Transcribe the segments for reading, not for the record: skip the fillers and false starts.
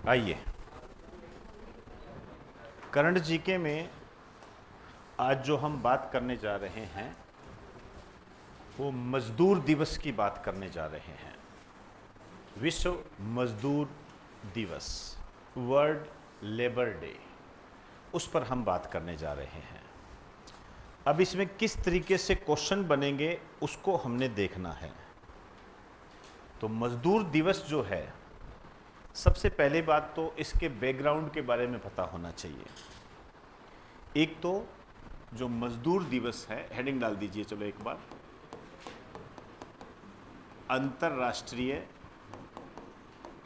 आइए, current GK में आज जो हम बात करने जा रहे हैं वो मजदूर दिवस की बात करने जा रहे हैं। विश्व मजदूर दिवस, वर्ल्ड लेबर डे, उस पर हम बात करने जा रहे हैं। अब इसमें किस तरीके से क्वेश्चन बनेंगे उसको हमने देखना है। तो मजदूर दिवस जो है, सबसे पहले बात तो इसके बैकग्राउंड के बारे में पता होना चाहिए। एक तो जो मजदूर दिवस है, हेडिंग डाल दीजिए चलो एक बार, अंतर्राष्ट्रीय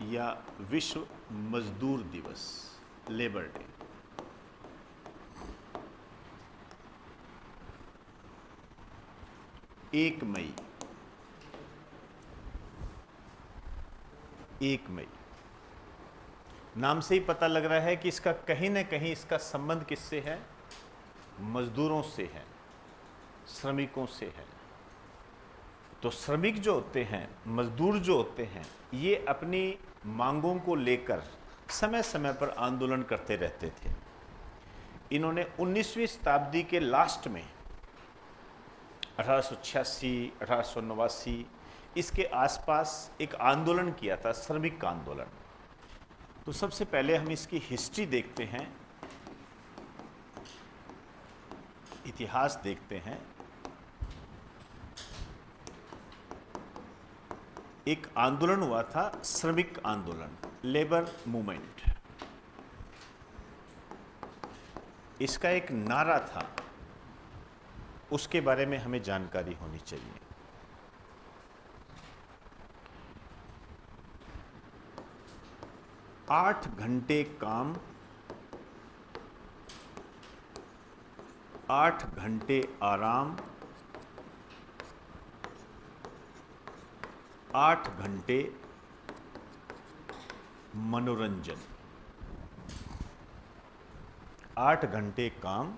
या विश्व मजदूर दिवस, लेबर डे। एक मई, 1 मई, नाम से ही पता लग रहा है कि इसका कहीं ना कहीं इसका संबंध किससे है? मजदूरों से है, श्रमिकों से है। तो श्रमिक जो होते हैं, मजदूर जो होते हैं, ये अपनी मांगों को लेकर समय समय पर आंदोलन करते रहते थे। इन्होंने 19वीं शताब्दी के लास्ट में 1886, 1889 इसके आसपास एक आंदोलन किया था, श्रमिक का आंदोलन। तो सबसे पहले हम इसकी हिस्ट्री देखते हैं, इतिहास देखते हैं। एक आंदोलन हुआ था, श्रमिक आंदोलन, लेबर मूवमेंट। इसका एक नारा था, उसके बारे में हमें जानकारी होनी चाहिए। आठ घंटे काम, 8 घंटे आराम, 8 घंटे मनोरंजन। 8 घंटे काम,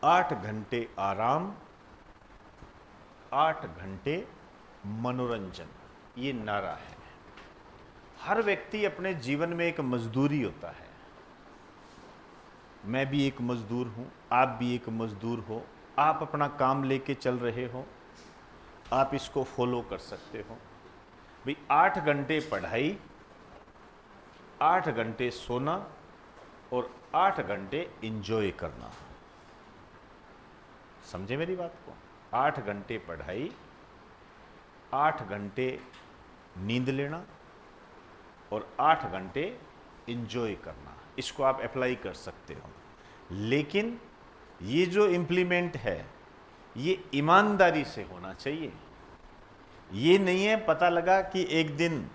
8 घंटे आराम, 8 घंटे मनोरंजन, ये नारा है। हर व्यक्ति अपने जीवन में एक मजदूरी होता है। मैं भी एक मजदूर हूं, आप भी एक मजदूर हो। आप अपना काम लेके चल रहे हो, आप इसको फॉलो कर सकते हो। भाई 8 घंटे पढ़ाई, 8 घंटे सोना और 8 घंटे एंजॉय करना। समझे मेरी बात को? 8 घंटे पढ़ाई, 8 घंटे नींद लेना और 8 घंटे एंजॉय करना, इसको आप अप्लाई कर सकते हो। लेकिन ये जो इम्प्लीमेंट है, ये ईमानदारी से होना चाहिए। ये नहीं है पता लगा कि एक दिन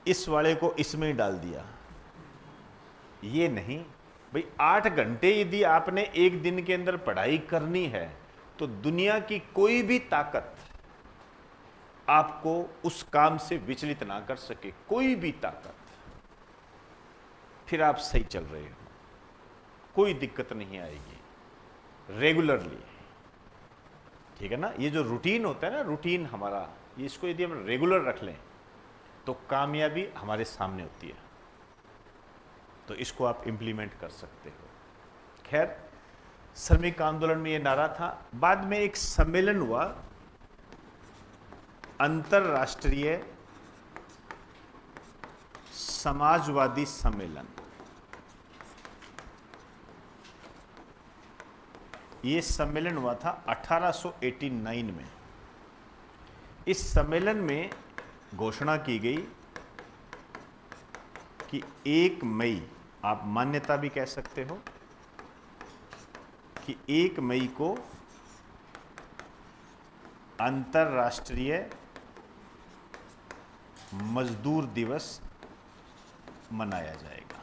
इस वाले को इसमें ही डाल दिया, ये नहीं। भाई 8 घंटे यदि आपने एक दिन के अंदर पढ़ाई करनी है तो दुनिया की कोई भी ताकत आपको उस काम से विचलित ना कर सके, कोई भी ताकत। फिर आप सही चल रहे हो, कोई दिक्कत नहीं आएगी। रेगुलरली, ठीक है ना? ये जो रूटीन होता है ना, रूटीन हमारा, ये इसको यदि हम रेगुलर रख लें तो कामयाबी हमारे सामने होती है। तो इसको आप इंप्लीमेंट कर सकते हो। खैर, श्रमिक आंदोलन में ये नारा था। बाद में एक सम्मेलन हुआ, अंतरराष्ट्रीय समाजवादी सम्मेलन। ये सम्मेलन हुआ था 1889 में। इस सम्मेलन में घोषणा की गई कि 1 मई, आप मान्यता भी कह सकते हो कि 1 मई को अंतर्राष्ट्रीय मजदूर दिवस मनाया जाएगा।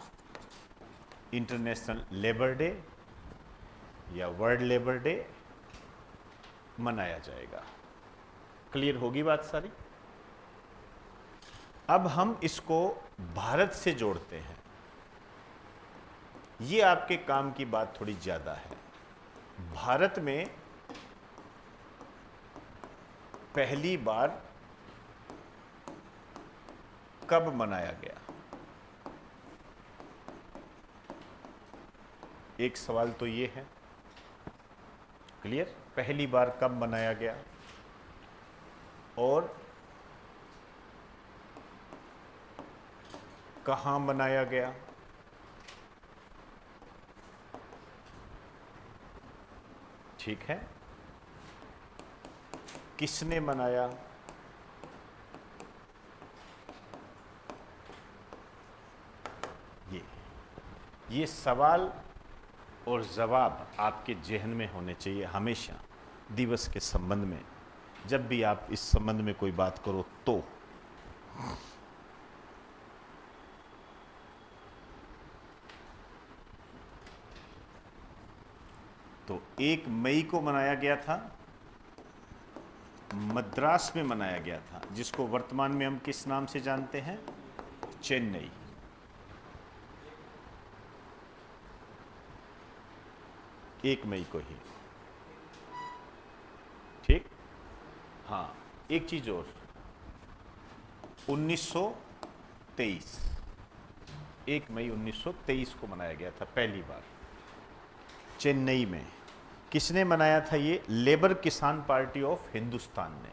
इंटरनेशनल लेबर डे या वर्ल्ड लेबर डे मनाया जाएगा। क्लियर होगी बात सारी? अब हम इसको भारत से जोड़ते हैं। ये आपके काम की बात थोड़ी ज्यादा है। भारत में पहली बार कब मनाया गया? एक सवाल तो ये है, क्लियर, पहली बार कब बनाया गया और कहां बनाया गया। ठीक है, किसने बनाया, ये सवाल और जवाब आपके जहन में होने चाहिए हमेशा दिवस के संबंध में, जब भी आप इस संबंध में कोई बात करो तो 1 मई को मनाया गया था, मद्रास में मनाया गया था, जिसको वर्तमान में हम किस नाम से जानते हैं, चेन्नई। एक मई को ही, ठीक। हाँ, एक चीज और, 1923, 1 मई 1923 को मनाया गया था पहली बार चेन्नई में। किसने मनाया था ये, लेबर किसान पार्टी ऑफ हिंदुस्तान ने।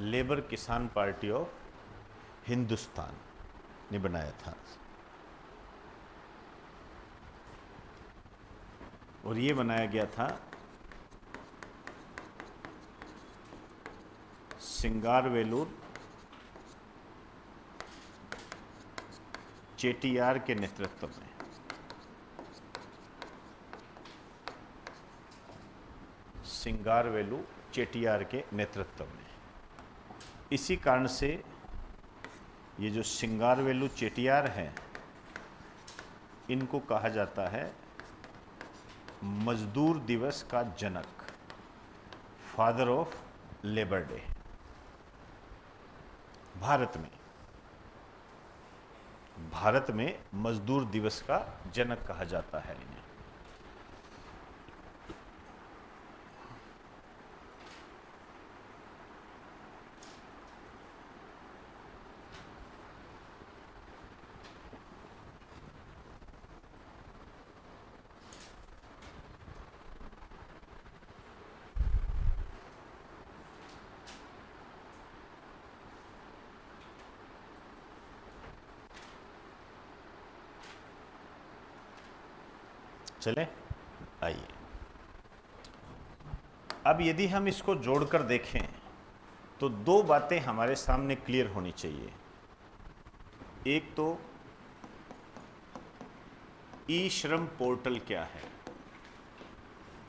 लेबर किसान पार्टी ऑफ हिंदुस्तान ने बनाया था, और ये बनाया गया था सिंगारवेलुर चेटियार के नेतृत्व में। सिंगारवेलु चेटियार के नेतृत्व में। इसी कारण से ये जो सिंगारवेलु चेटियार हैं, इनको कहा जाता है मजदूर दिवस का जनक, father of labour day. Bharat में मजदूर दिवस का जनक कहा जाता है इन्हें। चले, आइए अब यदि हम इसको जोड़कर देखें तो 2 बातें हमारे सामने क्लियर होनी चाहिए। एक तो ई श्रम पोर्टल क्या है,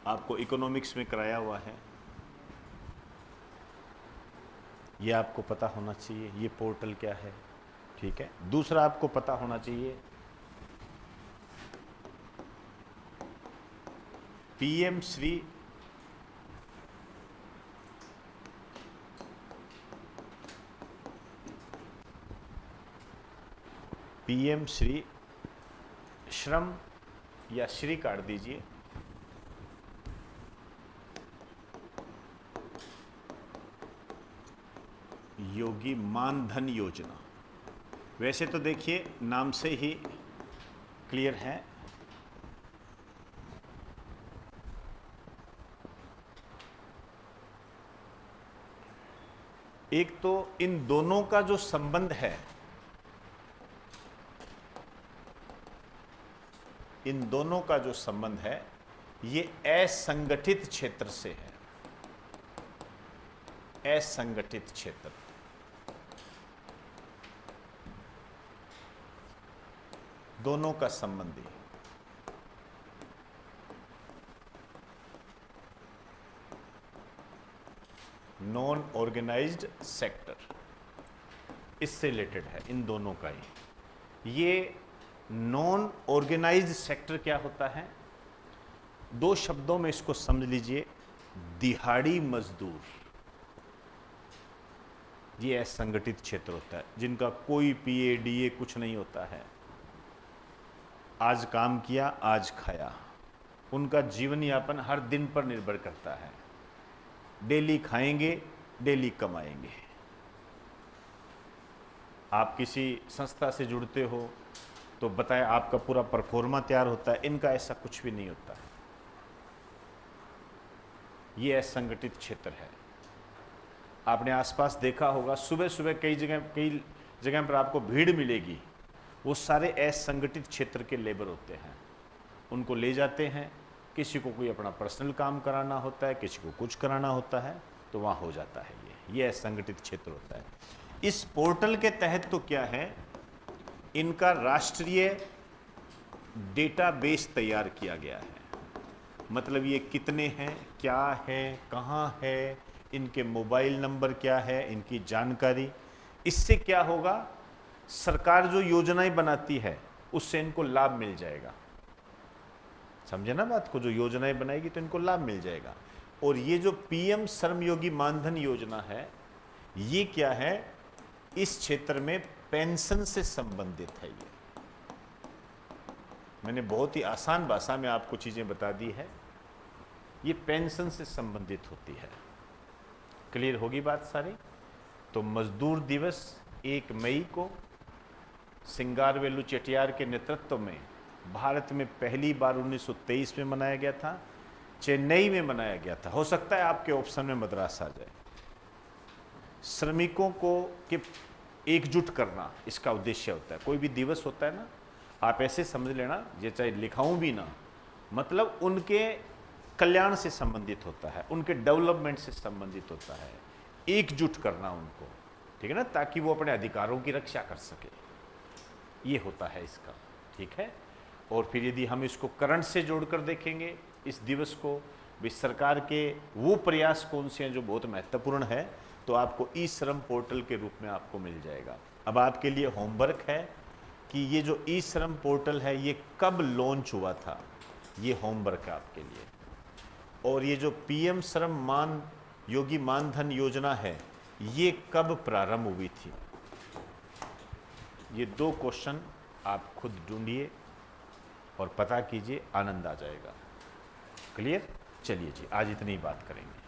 आपको इकोनॉमिक्स में कराया हुआ है, ये आपको पता होना चाहिए ये पोर्टल क्या है, ठीक है। दूसरा आपको पता होना चाहिए पीएम श्री श्रम, या श्री काट दीजिए, योगी मानधन योजना। वैसे तो देखिए नाम से ही क्लियर है, एक तो इन दोनों का जो संबंध है, इन दोनों का जो संबंध है ये असंगठित क्षेत्र से है। असंगठित क्षेत्र, दोनों का संबंधी, नॉन ऑर्गेनाइज्ड सेक्टर, इससे रिलेटेड है इन दोनों का ही। ये नॉन ऑर्गेनाइज्ड सेक्टर क्या होता है, 2 शब्दों में इसको समझ लीजिए, दिहाड़ी मजदूर, ये असंगठित क्षेत्र होता है, जिनका कोई पीए डीए कुछ नहीं होता है, आज काम किया आज खाया, उनका जीवन यापन हर दिन पर निर्भर करता है। डेली खाएंगे, डेली कमाएंगे। आप किसी संस्था से जुड़ते हो तो बताएं आपका पूरा परफॉर्मा तैयार होता है, इनका ऐसा कुछ भी नहीं होता है। ये असंगठित क्षेत्र है। आपने आसपास देखा होगा, सुबह सुबह कई जगह पर आपको भीड़ मिलेगी, वो सारे असंगठित क्षेत्र के लेबर होते हैं। उनको ले जाते हैं, किसी को कोई अपना पर्सनल काम कराना होता है, किसी को कुछ कराना होता है, तो वहाँ हो जाता है। ये असंगठित क्षेत्र होता है। इस पोर्टल के तहत तो क्या है, इनका राष्ट्रीय डेटाबेस तैयार किया गया है। मतलब ये कितने हैं, क्या है, कहाँ है, इनके मोबाइल नंबर क्या है, इनकी जानकारी। इससे क्या होगा, सरकार जो योजनाएं बनाती है उससे इनको लाभ मिल जाएगा। समझे ना बात को, जो योजनाएं बनाएगी तो इनको लाभ मिल जाएगा। और ये जो पीएम श्रमयोगी मानधन योजना है, ये क्या है, इस क्षेत्र में पेंशन से संबंधित है। ये मैंने बहुत ही आसान भाषा में आपको चीजें बता दी है। ये पेंशन से संबंधित होती है। क्लियर होगी बात सारी। तो मजदूर दिवस 1 मई को सिंगारवेलु चेटियार के नेतृत्व में भारत में पहली बार 1923 में मनाया गया था। चेन्नई में मनाया गया था। हो सकता है आपके ऑप्शन में मद्रास आ जाए। श्रमिकों को कि एकजुट करना इसका उद्देश्य होता है। कोई भी दिवस होता है ना, आप ऐसे समझ लेना, ये चाहे लिखाऊं भी ना, मतलब उनके कल्याण से संबंधित होता है, उनके डेवलपमेंट से संबंधित होता है। एकजुट करना उनको, ठीक है ना, ताकि वो अपने अधिकारों की रक्षा कर सके। ये होता है इसका, ठीक है। और फिर यदि हम इसको करंट से जोड़कर देखेंगे इस दिवस को, भी सरकार के वो प्रयास कौन से हैं जो बहुत महत्वपूर्ण है, तो आपको ई श्रम पोर्टल के रूप में आपको मिल जाएगा। अब आपके लिए होमवर्क है कि ये जो ई श्रम पोर्टल है ये कब लॉन्च हुआ था, ये होमवर्क है आपके लिए। और ये जो पीएम श्रम योगी मानधन योजना है, ये कब प्रारंभ हुई थी। ये 2 क्वेश्चन आप खुद ढूंढिए और पता कीजिए, आनंद आ जाएगा। क्लियर। चलिए जी, आज इतनी ही बात करेंगे।